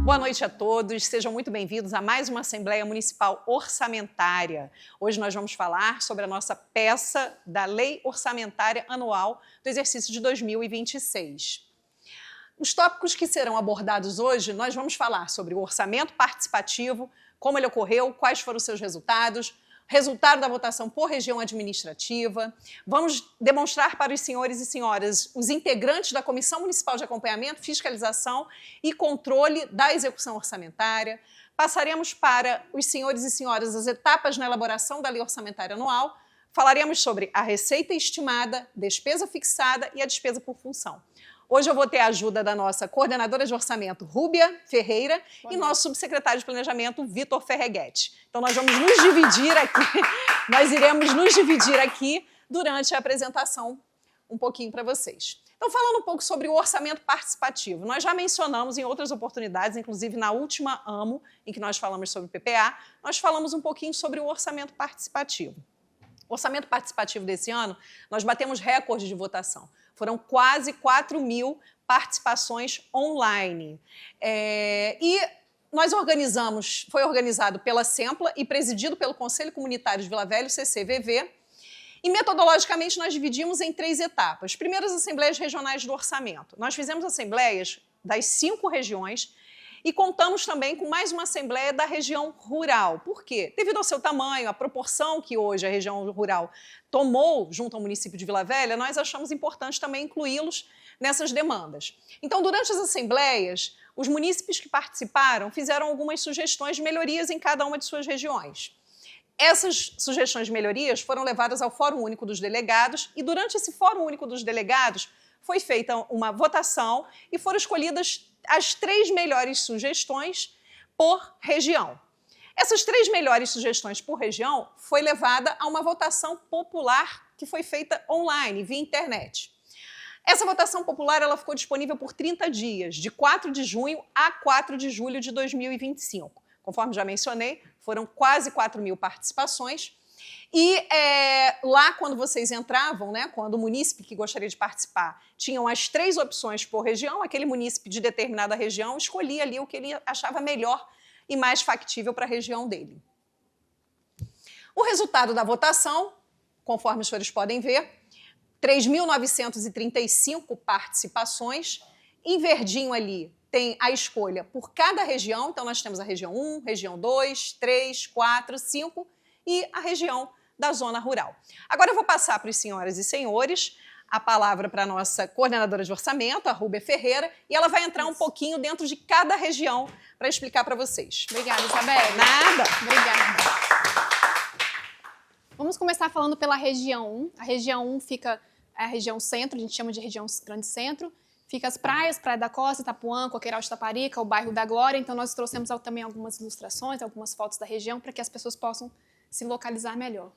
Boa noite a todos, sejam muito bem-vindos a mais uma Assembleia Municipal Orçamentária. Hoje nós vamos falar sobre a nossa peça da Lei Orçamentária Anual do exercício de 2026. Os tópicos que serão abordados hoje, nós vamos falar sobre o orçamento participativo, como ele ocorreu, quais foram os seus resultados, resultado da votação por região administrativa. Vamos demonstrar para os senhores e senhoras, os integrantes da Comissão Municipal de Acompanhamento, Fiscalização e Controle da Execução Orçamentária. Passaremos para os senhores e senhoras as etapas na elaboração da Lei Orçamentária Anual. Falaremos sobre a receita estimada, despesa fixada e a despesa por função. Hoje eu vou ter a ajuda da nossa coordenadora de orçamento, Rúbia Ferreira, e nosso subsecretário de planejamento, Vitor Ferreguete. Então nós vamos nos dividir aqui, nós iremos nos dividir aqui durante a apresentação um pouquinho para vocês. Então falando um pouco sobre o orçamento participativo, nós já mencionamos em outras oportunidades, inclusive na última AMO, em que nós falamos sobre o PPA, nós falamos um pouquinho sobre o orçamento participativo. O orçamento participativo desse ano, nós batemos recorde de votação. Foram quase 4.000 participações online. Nós organizamos, foi organizado pela Sempla e presidido pelo Conselho Comunitário de Vila Velha, CCVV, e metodologicamente nós dividimos em 3 etapas. Primeiro, as assembleias regionais do orçamento. Nós fizemos assembleias das 5 regiões e contamos também com mais uma assembleia da região rural. Por quê? Devido ao seu tamanho, a proporção que hoje a região rural tomou junto ao município de Vila Velha, nós achamos importante também incluí-los nessas demandas. Então, durante as assembleias, os munícipes que participaram fizeram algumas sugestões de melhorias em cada uma de suas regiões. Essas sugestões de melhorias foram levadas ao Fórum Único dos Delegados e durante esse Fórum Único dos Delegados foi feita uma votação e foram escolhidas as 3 melhores sugestões por região. Essas 3 melhores sugestões por região foi levada a uma votação popular que foi feita online, via internet. Essa votação popular ela ficou disponível por 30 dias, de 4 de junho a 4 de julho de 2025. Conforme já mencionei, foram quase 4.000 participações. E lá, quando vocês entravam, né, quando o munícipe que gostaria de participar tinham as 3 opções por região, aquele munícipe de determinada região escolhia ali o que ele achava melhor e mais factível para a região dele. O resultado da votação, conforme os senhores podem ver, 3.935 participações. Em verdinho ali tem a escolha por cada região, então nós temos a região 1, região 2, 3, 4, 5 e a região da zona rural. Agora eu vou passar para os senhoras e senhores a palavra para a nossa coordenadora de orçamento, a Rúbia Ferreira, e ela vai entrar um pouquinho dentro de cada região para explicar para vocês. Obrigada, Isabel. Nada. Obrigada. Vamos começar falando pela região 1. A região 1 fica a região centro, a gente chama de região grande centro. Fica as praias, Praia da Costa, Itapuã, Coqueiral de Taparica, o bairro da Glória. Então nós trouxemos também algumas ilustrações, algumas fotos da região para que as pessoas possam se localizar melhor.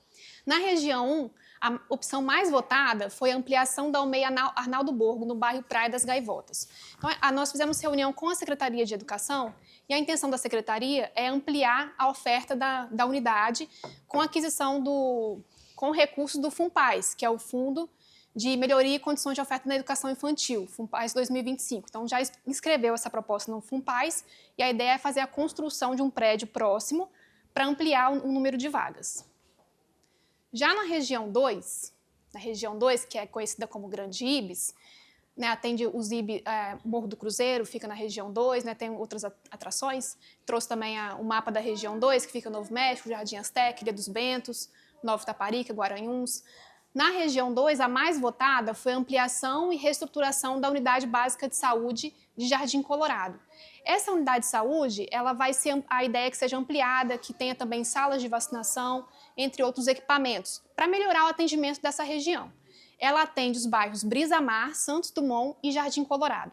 Na região 1, a opção mais votada foi a ampliação da Almeida Arnaldo Borgo, no bairro Praia das Gaivotas. Então, nós fizemos reunião com a Secretaria de Educação e a intenção da Secretaria é ampliar a oferta da unidade com a aquisição com recursos do FUNPAES, que é o Fundo de Melhoria e Condições de Oferta na Educação Infantil, FUNPAES 2025. Então, já inscreveu essa proposta no FUNPAES e a ideia é fazer a construção de um prédio próximo para ampliar o número de vagas. Já na região 2, que é conhecida como Grande Ibis, né, atende os Ibis, Morro do Cruzeiro, fica na região 2, né, tem outras atrações. Trouxe também o mapa da região 2, que fica Novo México, Jardim Azteca, Ilha dos Bentos, Nova Taparica, Guaranhuns. Na região 2, a mais votada foi a ampliação e reestruturação da Unidade Básica de Saúde de Jardim Colorado. Essa unidade de saúde, ela vai ser a ideia que seja ampliada, que tenha também salas de vacinação, entre outros equipamentos, para melhorar o atendimento dessa região. Ela atende os bairros Brisa Mar, Santos Dumont e Jardim Colorado.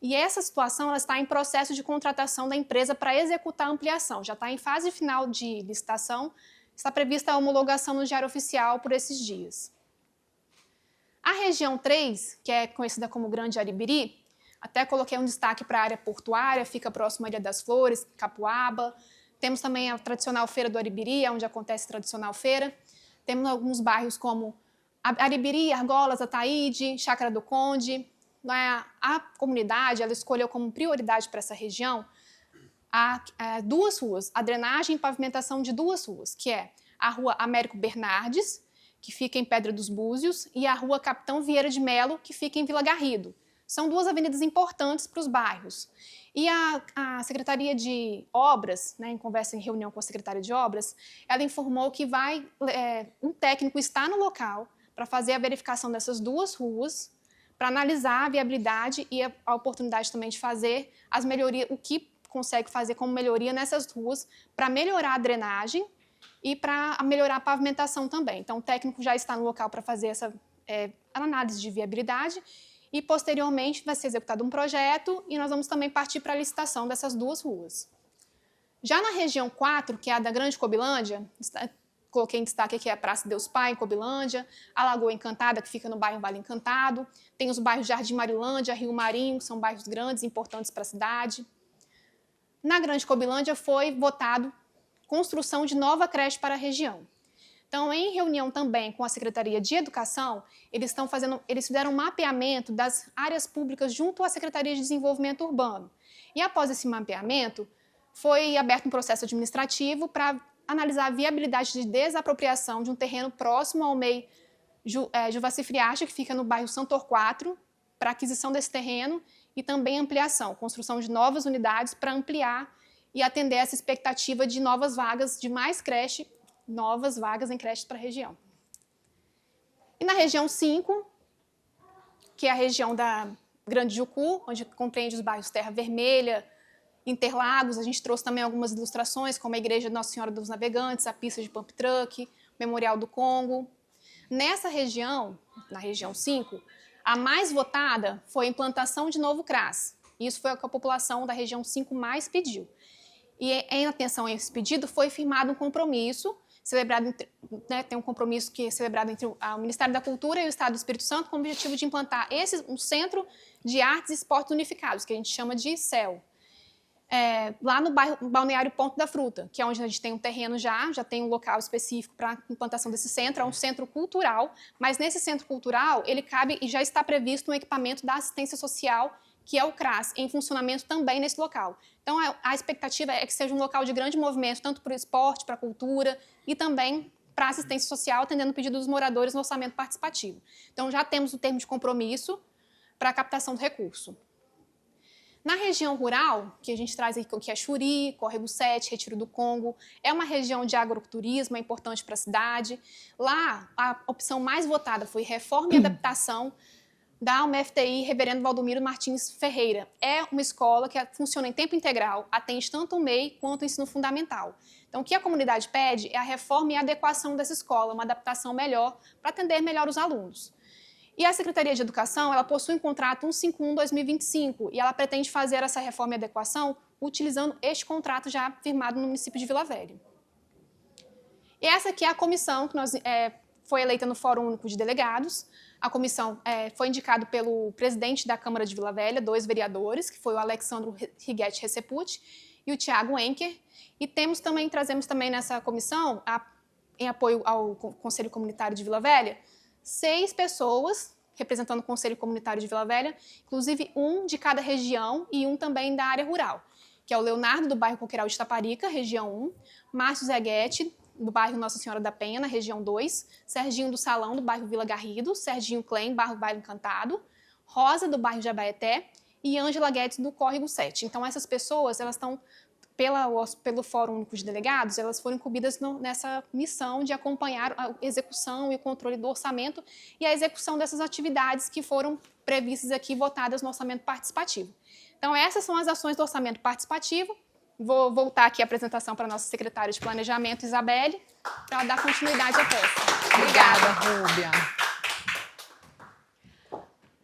E essa situação ela está em processo de contratação da empresa para executar a ampliação. Já está em fase final de licitação, está prevista a homologação no Diário Oficial por esses dias. A região 3, que é conhecida como Grande Aribiri, até coloquei um destaque para a área portuária, fica próximo à Ilha das Flores, Capuaba. Temos também a tradicional Feira do Aribiri, onde acontece a tradicional feira. Temos alguns bairros como Aribiri, Argolas, Ataíde, Chácara do Conde. A comunidade ela escolheu como prioridade para essa região há duas ruas, a drenagem e pavimentação de duas ruas, que é a Rua Américo Bernardes, que fica em Pedra dos Búzios, e a Rua Capitão Vieira de Melo, que fica em Vila Garrido. São duas avenidas importantes para os bairros. E a Secretaria de Obras, né, em conversa, em reunião com a Secretaria de Obras, ela informou que um técnico está no local para fazer a verificação dessas duas ruas, para analisar a viabilidade e a oportunidade também de fazer as melhorias, o que consegue fazer como melhoria nessas ruas, para melhorar a drenagem e para melhorar a pavimentação também. Então, o técnico já está no local para fazer essa análise de viabilidade e, posteriormente, vai ser executado um projeto e nós vamos também partir para a licitação dessas duas ruas. Já na região 4, que é a da Grande Cobilândia, coloquei em destaque aqui a Praça Deus Pai, em Cobilândia, a Lagoa Encantada, que fica no bairro Vale Encantado, tem os bairros Jardim Marilândia, Rio Marinho, que são bairros grandes e importantes para a cidade. Na Grande Cobilândia foi votado construção de nova creche para a região. Então, em reunião também com a Secretaria de Educação, eles fizeram um mapeamento das áreas públicas junto à Secretaria de Desenvolvimento Urbano. E após esse mapeamento, foi aberto um processo administrativo para analisar a viabilidade de desapropriação de um terreno próximo ao MEI Juvaci Friacha, que fica no bairro Santor 4, para aquisição desse terreno e também ampliação, construção de novas unidades para ampliar e atender essa expectativa de novas vagas, de mais creche, novas vagas em creches para a região. E na região 5, que é a região da Grande Jucu, onde compreende os bairros Terra Vermelha, Interlagos, a gente trouxe também algumas ilustrações, como a Igreja de Nossa Senhora dos Navegantes, a pista de pump truck, Memorial do Congo. Nessa região, na região 5, a mais votada foi a implantação de novo CRAS. Isso foi o que a população da região 5 mais pediu. E em atenção a esse pedido, foi firmado um compromisso, tem um compromisso que é celebrado entre o Ministério da Cultura e o Estado do Espírito Santo, com o objetivo de implantar um Centro de Artes e Esportes Unificados, que a gente chama de CEL. Lá no Balneário Ponto da Fruta, que é onde a gente tem um terreno já tem um local específico para a implantação desse centro, é um centro cultural, mas nesse centro cultural ele cabe e já está previsto um equipamento da assistência social, que é o CRAS, em funcionamento também nesse local. Então, a expectativa é que seja um local de grande movimento, tanto para o esporte, para a cultura e também para a assistência social, atendendo o pedido dos moradores no orçamento participativo. Então, já temos o termo de compromisso para a captação do recurso. Na região rural, que a gente traz aqui, que é Xuri, Córrego 7, Retiro do Congo, é uma região de agroturismo, é importante para a cidade. Lá, a opção mais votada foi reforma e adaptação da UMFTI Reverendo Valdomiro Martins Ferreira. É uma escola que funciona em tempo integral, atende tanto o MEI quanto o ensino fundamental. Então, o que a comunidade pede é a reforma e a adequação dessa escola, uma adaptação melhor para atender melhor os alunos. E a Secretaria de Educação, ela possui um contrato 151-2025 e ela pretende fazer essa reforma e adequação utilizando este contrato já firmado no município de Vila Velha. E essa aqui é a comissão que foi eleita no Fórum Único de Delegados. A comissão foi indicada pelo presidente da Câmara de Vila Velha, 2 vereadores, que foi o Alexandro Righetti Receputi e o Tiago Enker. E trazemos também nessa comissão, em apoio ao Conselho Comunitário de Vila Velha, 6 pessoas representando o Conselho Comunitário de Vila Velha, inclusive um de cada região e um também da área rural, que é o Leonardo, do bairro Coqueiral de Itaparica, região 1, Márcio Zeguete, do bairro Nossa Senhora da Penha, na região 2, Serginho do Salão, do bairro Vila Garrido, Serginho Klein, bairro Vale Encantado, Rosa, do bairro Jabaeté, e Ângela Guedes, do Córrego 7. Então, essas pessoas, elas estão, pelo Fórum Único de Delegados, elas foram incumbidas nessa missão de acompanhar a execução e o controle do orçamento e a execução dessas atividades que foram previstas aqui, votadas no orçamento participativo. Então, essas são as ações do orçamento participativo. Vou voltar aqui a apresentação para a nossa secretária de Planejamento, Isabelle, para dar continuidade à peça. Obrigada, Rúbia.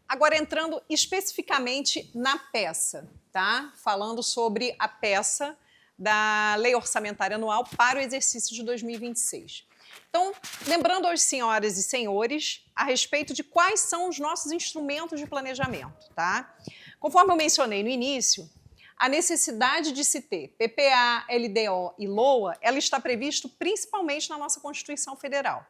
Agora, entrando especificamente na peça, tá? Falando sobre a peça da Lei Orçamentária Anual para o exercício de 2026. Então, lembrando aos senhoras e senhores a respeito de quais são os nossos instrumentos de planejamento, tá? Conforme eu mencionei no início, a necessidade de se ter PPA, LDO e LOA, ela está previsto principalmente na nossa Constituição Federal.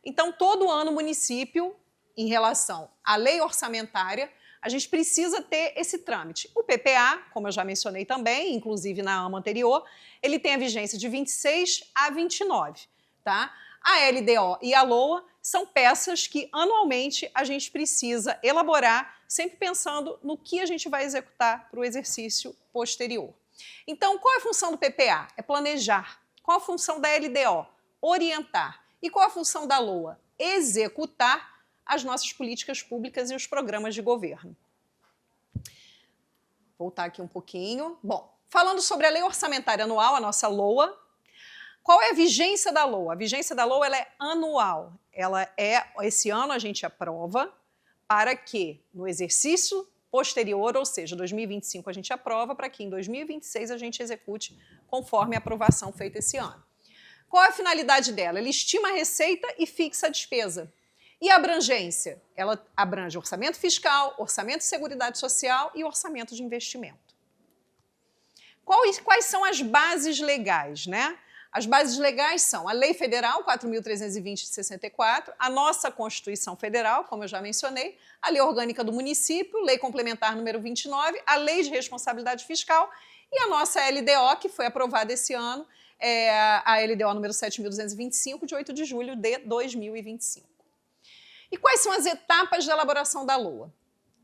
Então, todo ano o município, em relação à lei orçamentária, a gente precisa ter esse trâmite. O PPA, como eu já mencionei também, inclusive na AMA anterior, ele tem a vigência de 26 a 29, tá? A LDO e a LOA são peças que anualmente a gente precisa elaborar, sempre pensando no que a gente vai executar para o exercício posterior. Então, qual é a função do PPA? É planejar. Qual a função da LDO? Orientar. E qual a função da LOA? Executar as nossas políticas públicas e os programas de governo. Vou voltar aqui um pouquinho. Bom, falando sobre a Lei Orçamentária Anual, a nossa LOA, qual é a vigência da LOA? A vigência da LOA ela é anual. Esse ano a gente aprova para que no exercício posterior, ou seja, 2025 a gente aprova para que em 2026 a gente execute conforme a aprovação feita esse ano. Qual é a finalidade dela? Ela estima a receita e fixa a despesa. E a abrangência? Ela abrange orçamento fiscal, orçamento de seguridade social e orçamento de investimento. Quais são as bases legais, né? As bases legais são a Lei Federal 4.320 de 64, a nossa Constituição Federal, como eu já mencionei, a Lei Orgânica do Município, Lei Complementar número 29, a Lei de Responsabilidade Fiscal e a nossa LDO, que foi aprovada esse ano, a LDO número 7.225, de 8 de julho de 2025. E quais são as etapas de elaboração da LOA?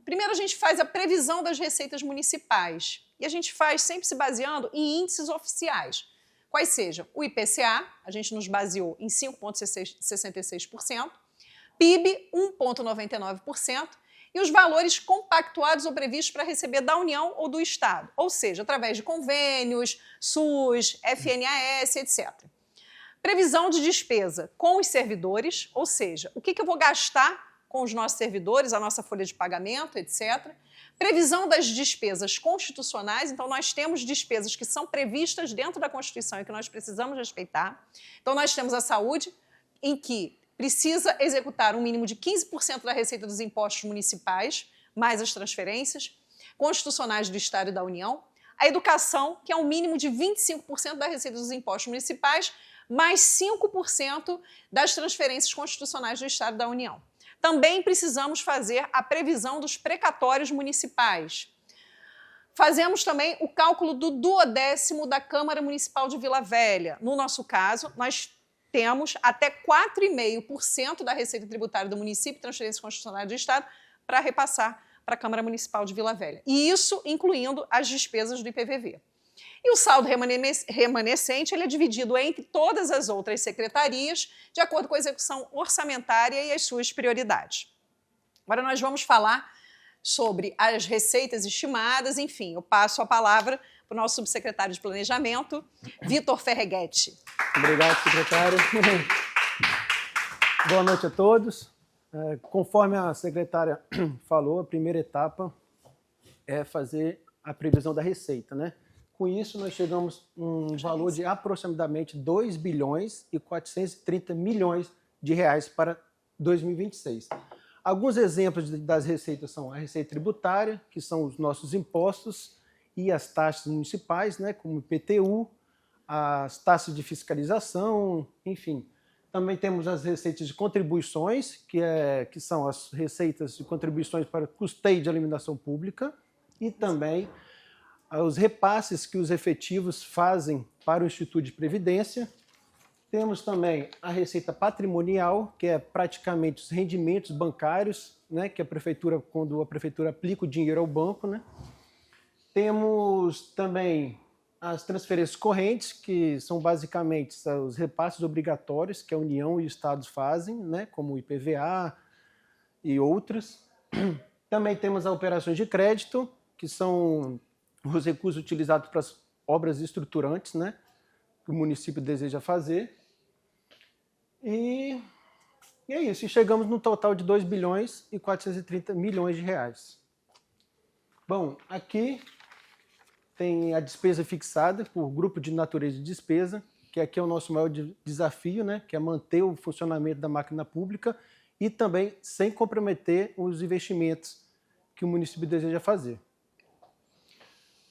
Primeiro, a gente faz a previsão das receitas municipais, e a gente faz sempre se baseando em índices oficiais. Quais sejam? O IPCA, a gente nos baseou em 5,66%, PIB, 1,99%, e os valores compactuados ou previstos para receber da União ou do Estado, ou seja, através de convênios, SUS, FNAS, etc. Previsão de despesa com os servidores, ou seja, o que eu vou gastar com os nossos servidores, a nossa folha de pagamento, etc. Previsão das despesas constitucionais, então nós temos despesas que são previstas dentro da Constituição e que nós precisamos respeitar. Então nós temos a saúde, em que precisa executar um mínimo de 15% da receita dos impostos municipais, mais as transferências constitucionais do Estado e da União. A educação, que é um mínimo de 25% da receita dos impostos municipais, mais 5% das transferências constitucionais do Estado e da União. Também precisamos fazer a previsão dos precatórios municipais. Fazemos também o cálculo do duodécimo da Câmara Municipal de Vila Velha. No nosso caso, nós temos até 4,5% da receita tributária do município, transferências constitucionais do Estado, para repassar para a Câmara Municipal de Vila Velha. E isso incluindo as despesas do IPVV. E o saldo remanescente ele é dividido entre todas as outras secretarias, de acordo com a execução orçamentária e as suas prioridades. Agora nós vamos falar sobre as receitas estimadas, enfim, eu passo a palavra para o nosso subsecretário de Planejamento, Vitor Ferreguetti. Obrigado, secretário. Boa noite a todos. Conforme a secretária falou, a primeira etapa é fazer a previsão da receita, né? Com isso, nós chegamos a um valor de aproximadamente 2 bilhões e 430 milhões de reais para 2026. Alguns exemplos das receitas são a receita tributária, que são os nossos impostos e as taxas municipais, né, como o IPTU, as taxas de fiscalização, enfim. Também temos as receitas de contribuições, que são as receitas de contribuições para custeio de alimentação pública e também os repasses que os efetivos fazem para o Instituto de Previdência. Temos também a receita patrimonial, que é praticamente os rendimentos bancários, né, que quando a prefeitura aplica o dinheiro ao banco, né. Temos também as transferências correntes, que são basicamente os repasses obrigatórios que a União e os Estados fazem, né, como o IPVA e outros. Também temos as operações de crédito, que são os recursos utilizados para as obras estruturantes, né, que o município deseja fazer. E é isso. E chegamos no total de 2 bilhões e 430 milhões de reais. Bom, aqui tem a despesa fixada por grupo de natureza de despesa, que aqui é o nosso maior desafio, né, que é manter o funcionamento da máquina pública e também sem comprometer os investimentos que o município deseja fazer.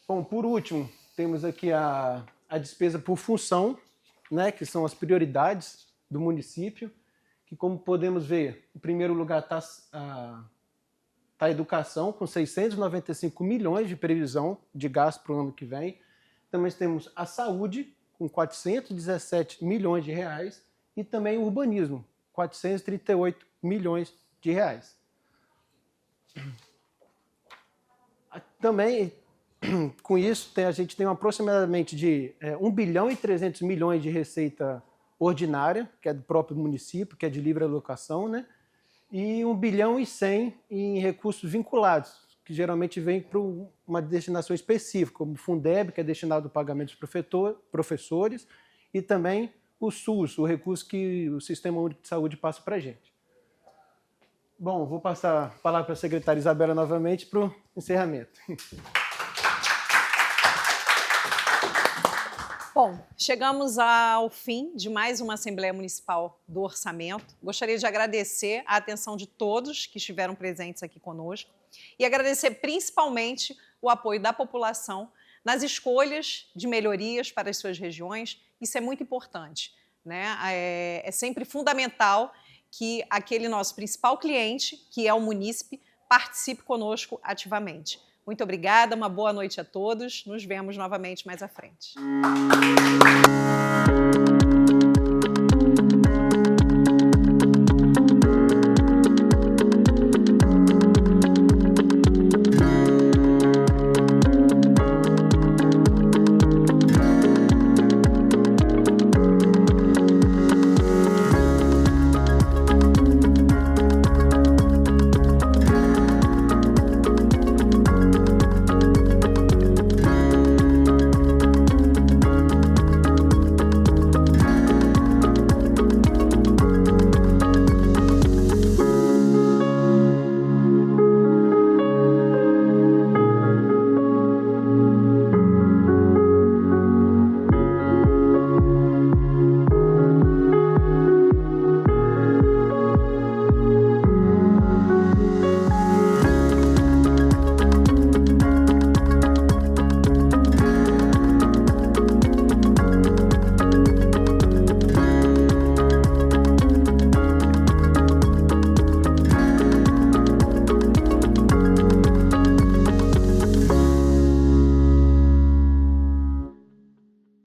Bom, por último, temos aqui a despesa por função, né, que são as prioridades do município, que, como podemos ver, em primeiro lugar está Está a educação, com 695 milhões de previsão de gasto para o ano que vem. Também temos a saúde, com 417 milhões de reais. E também o urbanismo, 438 milhões de reais. Também, com isso, a gente tem aproximadamente de 1 bilhão e 300 milhões de receita ordinária, que é do próprio município, que é de livre alocação, né? E 1 bilhão e 100 em recursos vinculados, que geralmente vem para uma destinação específica, como o Fundeb, que é destinado ao pagamento dos professores, e também o SUS, o recurso que o Sistema Único de Saúde passa para a gente. Bom, vou passar a palavra para a secretária Isabela novamente para o encerramento. Bom, chegamos ao fim de mais uma Assembleia Municipal do Orçamento. Gostaria de agradecer a atenção de todos que estiveram presentes aqui conosco e agradecer principalmente o apoio da população nas escolhas de melhorias para as suas regiões. Isso é muito importante, né? É sempre fundamental que aquele nosso principal cliente, que é o munícipe, participe conosco ativamente. Muito obrigada, uma boa noite a todos. Nos vemos novamente mais à frente.